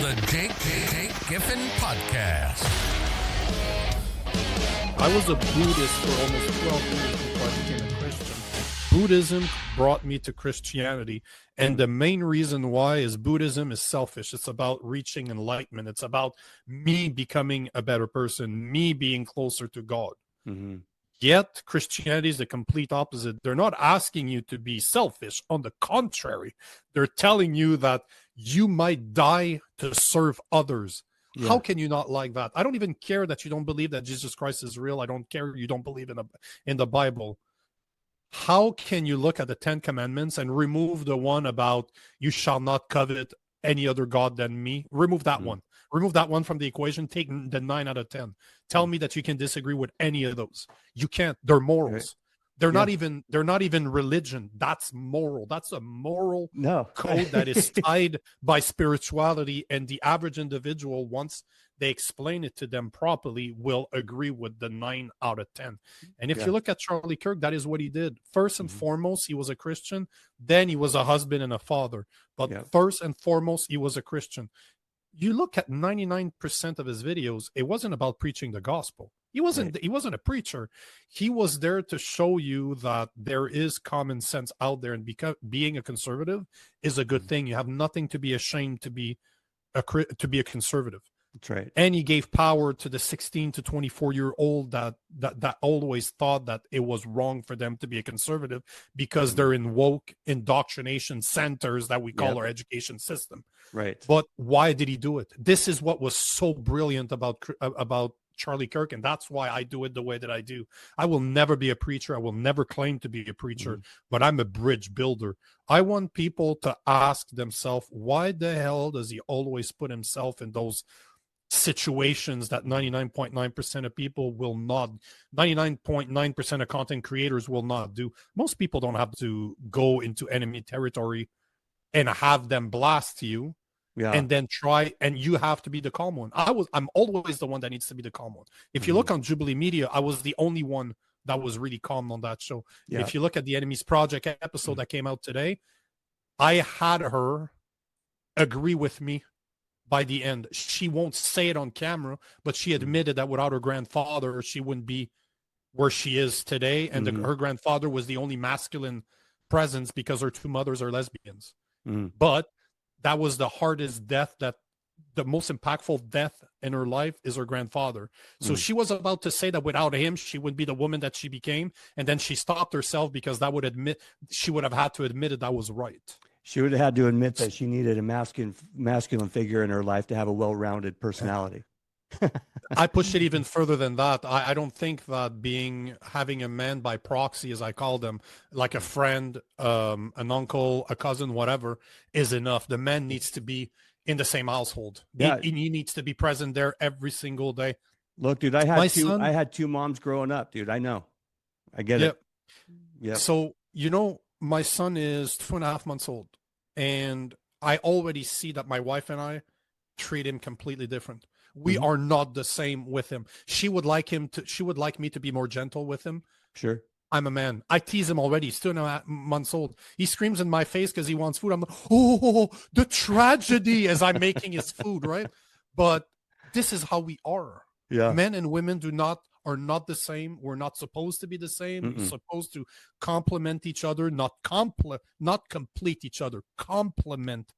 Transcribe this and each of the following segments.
the Jake Giffin Podcast. I was a Buddhist for almost 12 years before I became a Christian. Buddhism brought me to Christianity, and the main reason why is Buddhism is selfish. It's about reaching enlightenment. It's about me becoming a better person, me being closer to God. Mm-hmm. Yet Christianity is the complete opposite. They're not asking you to be selfish. On the contrary, they're telling you that you might die to serve others. Yeah. How can you not like that? I don't even care that you don't believe that Jesus Christ is real. I don't care you don't believe in the Bible. How can you look at the 10 Commandments and remove the one about you shall not covet any other God than me? Remove that one. Remove that one from the equation. Take the 9 out of 10. Tell me that you can disagree with any of those. You can't. They're morals. Right. They're not even religion. That's moral. That's a moral code that is tied by spirituality, and the average individual, once they explain it to them properly, will agree with the 9 out of 10. And if you look at Charlie Kirk, that is what he did. First and foremost, he was a Christian. Then he was a husband and a father. But first and foremost, he was a Christian. You look at 99% of his videos, it wasn't about preaching the gospel. He wasn't a preacher. He was there to show you that there is common sense out there, and being a conservative is a good thing. You have nothing to be ashamed to be a conservative. That's right. And he gave power to the 16 to 24-year-old that always thought that it was wrong for them to be a conservative because they're in woke indoctrination centers that we call our education system. Right. But why did he do it? This is what was so brilliant about Charlie Kirk, and that's why I do it the way that I do. I will never be a preacher. I will never claim to be a preacher, but I'm a bridge builder. I want people to ask themselves, why the hell does he always put himself in those situations that 99.9% of people will not, 99.9% of content creators will not do? Most people don't have to go into enemy territory and have them blast you. And then try, and you have to be the calm one. I'm always the one that needs to be the calm one. If you look on Jubilee Media, I was the only one that was really calm on that show. If you look at the Enemies Project episode that came out today, I had her agree with me by the end. She won't say it on camera, but she admitted that without her grandfather, she wouldn't be where she is today. And her grandfather was the only masculine presence because her two mothers are lesbians. But that was the hardest death, that the most impactful death in her life is her grandfather. So she was about to say that without him, she wouldn't be the woman that she became. And then she stopped herself because she would have had to admit that was right. She would have had to admit that she needed a masculine figure in her life to have a well-rounded personality. I pushed it even further than that. I don't think that having a man by proxy, as I call them, like a friend, an uncle, a cousin, whatever, is enough. The man needs to be in the same household. He needs to be present there every single day. Look, dude, I had two moms growing up, dude. I know. I get it. Yeah. So, my son is 2.5 months old, and I already see that my wife and I treat him completely different. We are not the same with him. She would like me to be more gentle with him. Sure. I'm a man. I tease him already. He's 2.5 months old. He screams in my face because he wants food. I'm like, oh, the tragedy, as I'm making his food, right? But this is how we are. Yeah. Men and women are not the same. We're not supposed to be the same. We're supposed to complement each other, not complete each other. Complement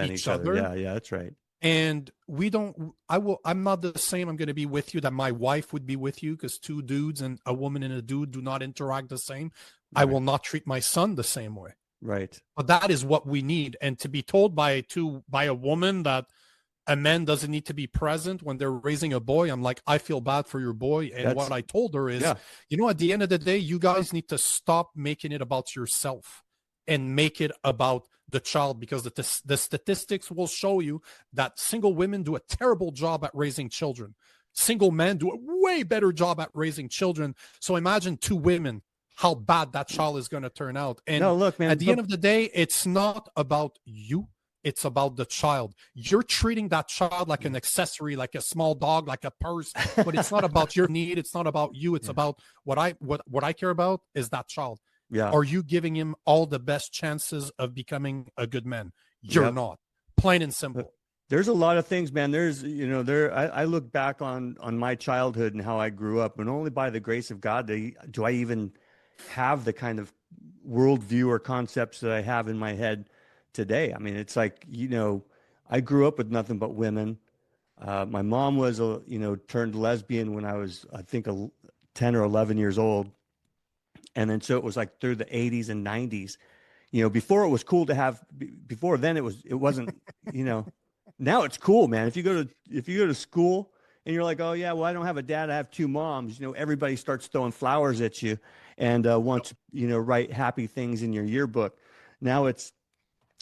each other. Yeah, that's right. And I'm not the same. I'm going to be with you that my wife would be with you, because two dudes and a woman and a dude do not interact the same. Right. I will not treat my son the same way. Right. But that is what we need. And to be told by a woman that a man doesn't need to be present when they're raising a boy, I'm like, I feel bad for your boy. And what I told her is, at the end of the day, you guys need to stop making it about yourself and make it about the child, because the statistics will show you that single women do a terrible job at raising children. Single men do a way better job at raising children. So imagine two women, how bad that child is going to turn out. And look, man, at the end of the day, it's not about you. It's about the child. You're treating that child like an accessory, like a small dog, like a purse, but it's not about your need. It's not about you. It's about what I care about is that child. Yeah. Are you giving him all the best chances of becoming a good man? You're not. Plain and simple. There's a lot of things, man. There's, I look back on my childhood and how I grew up, and only by the grace of God do I even have the kind of worldview or concepts that I have in my head today. I mean, it's like, I grew up with nothing but women. My mom was, turned lesbian when I was, I think, 10 or 11 years old. And then so it was like through the 80s and 90s. Before it was cool to have, before then it wasn't, now it's cool, man. If you go to school and you're like, oh yeah, well, I don't have a dad, I have two moms, everybody starts throwing flowers at you and wants, write happy things in your yearbook. Now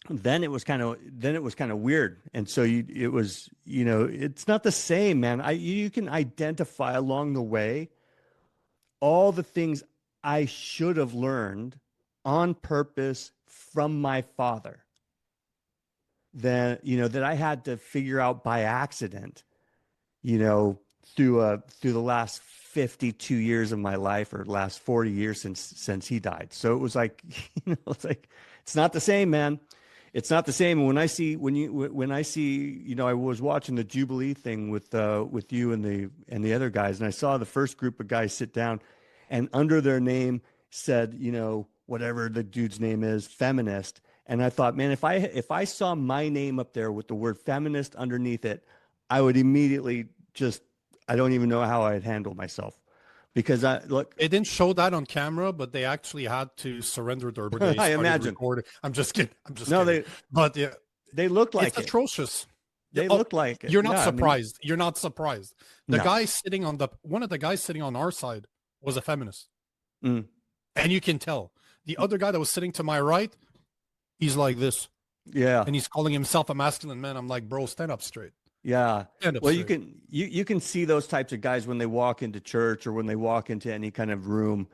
then it was kind of weird. And so it was, it's not the same, man. You can identify along the way all the things I should have learned on purpose from my father that I had to figure out by accident, through the last 52 years of my life, or last 40 years since he died. So it was like, it's not the same, man. It's not the same. And when I see, I was watching the Jubilee thing with you and the other guys, and I saw the first group of guys sit down, and under their name said, whatever the dude's name is, Feminist. And I thought, man, if I saw my name up there with the word feminist underneath it, I would immediately I don't even know how I'd handle myself. Because they didn't show that on camera, but they actually had to surrender their brigade. I imagine. I'm just kidding. But yeah, they look like it's atrocious. They look like it. You're not surprised. You're not surprised. One of the guys sitting on our side was a feminist, and you can tell. The other guy that was sitting to my right, he's like this, and he's calling himself a masculine man. I'm like, bro, stand up straight. Yeah. Well, you can see those types of guys when they walk into church or when they walk into any kind of room.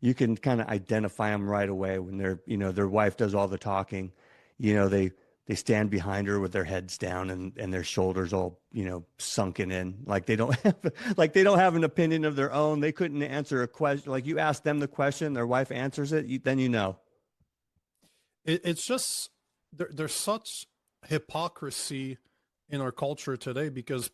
You can kind of identify them right away when their wife does all the talking. They stand behind her with their heads down and their shoulders all, sunken in, like they don't have an opinion of their own. They couldn't answer a question. Like, you ask them the question, their wife answers it, then It's just there's such hypocrisy in our culture today, because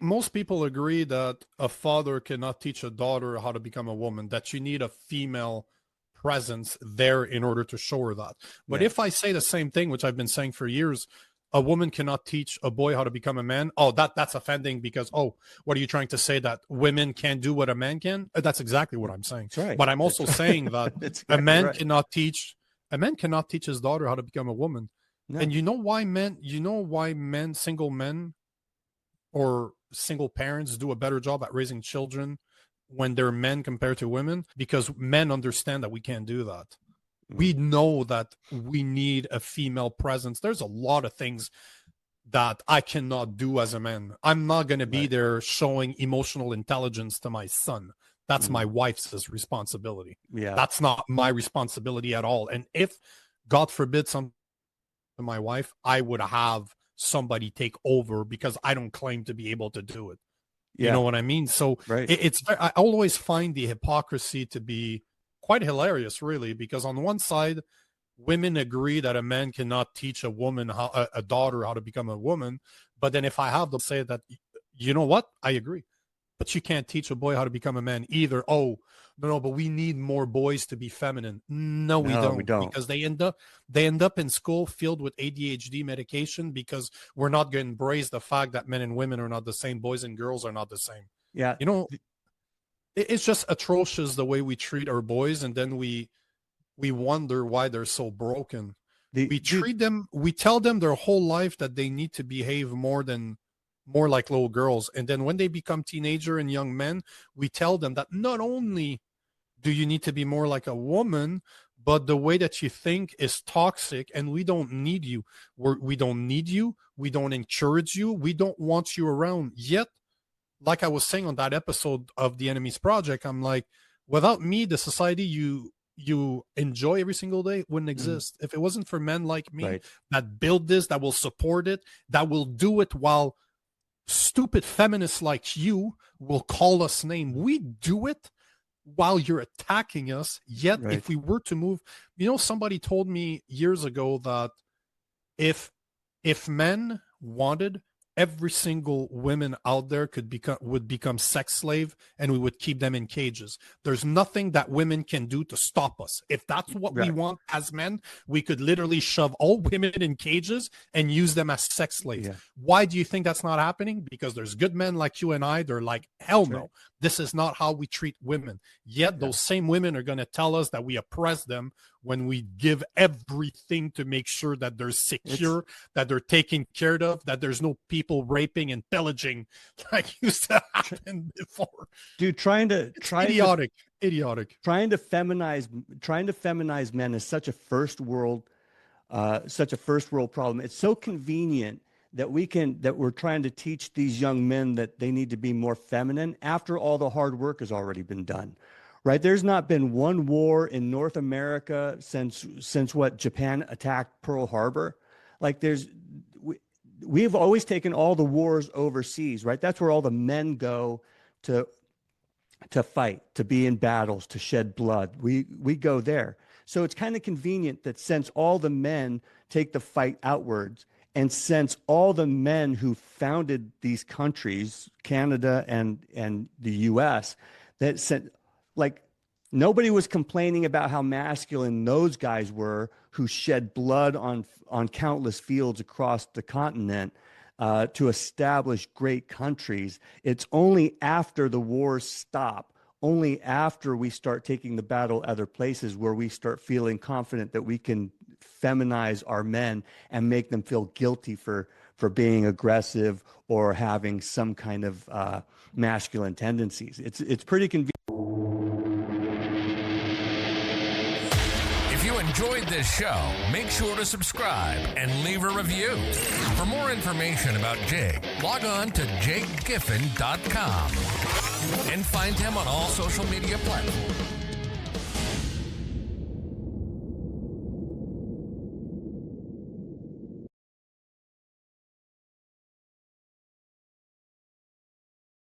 most people agree that a father cannot teach a daughter how to become a woman, that you need a female presence there in order to show her that. But if I say the same thing, which I've been saying for years, a woman cannot teach a boy how to become a man, that's offending, because what are you trying to say, that women can't do what a man can? That's exactly what I'm saying. Right. But I'm also saying that a man cannot teach his daughter how to become a woman. No. And you know why single men or single parents do a better job at raising children when they're men compared to women? Because men understand that we can't do that. We know that we need a female presence. There's a lot of things that I cannot do as a man. I'm not going to be there showing emotional intelligence to my son. That's my wife's responsibility. Yeah. That's not my responsibility at all. And if, God forbid, to my wife, I would have somebody take over, because I don't claim to be able to do it. You know what I mean? So I always find the hypocrisy to be quite hilarious, really, because on one side, women agree that a man cannot teach a daughter how to become a woman. But then if I have to say that, you know what? I agree. But you can't teach a boy how to become a man either. Oh, no, but we need more boys to be feminine. No, we don't. Because they end up in school filled with ADHD medication, because we're not going to embrace the fact that men and women are not the same. Boys and girls are not the same. Yeah. It's just atrocious the way we treat our boys, and then we wonder why they're so broken. We tell them their whole life that they need to behave more like little girls, and then when they become teenager and young men, we tell them that not only do you need to be more like a woman, but the way that you think is toxic, and we don't need you. We don't need you. We don't encourage you. We don't want you around. Yet, like I was saying on that episode of The Enemy's Project, I'm like, without me, the society you enjoy every single day wouldn't exist. If it wasn't for men like me that build this, that will support it, that will do it while stupid feminists like you will call us name. We do it while you're attacking us. Yet if we were to move, somebody told me years ago that if If men wanted, every single woman out there would become sex slave, and we would keep them in cages. There's nothing that women can do to stop us. If that's what we want as men, we could literally shove all women in cages and use them as sex slaves. Why do you think that's not happening? Because there's good men like you and I. They're like, hell no, this is not how we treat women. Yet those same women are going to tell us that we oppress them when we give everything to make sure that they're secure, that they're taken care of, that there's no people raping and pillaging like used to happen before. Dude, idiotic. Trying to feminize men is such a first world problem. It's so convenient that we're trying to teach these young men that they need to be more feminine after all the hard work has already been done. Right? There's not been one war in North America since what, Japan attacked Pearl Harbor. Like we've always taken all the wars overseas, right? That's where all the men go to fight, to be in battles, to shed blood. We go there. So it's kind of convenient that since all the men take the fight outwards, and since all the men who founded these countries, Canada and the US, that said, like, nobody was complaining about how masculine those guys were who shed blood on countless fields across the continent to establish great countries. It's only after the wars stop, only after we start taking the battle other places, where we start feeling confident that we can feminize our men and make them feel guilty for being aggressive or having some kind of masculine tendencies. It's pretty convenient. If you enjoyed this show, make sure to subscribe and leave a review. For more information about Jake, log on to jakegiffin.com and find him on all social media platforms.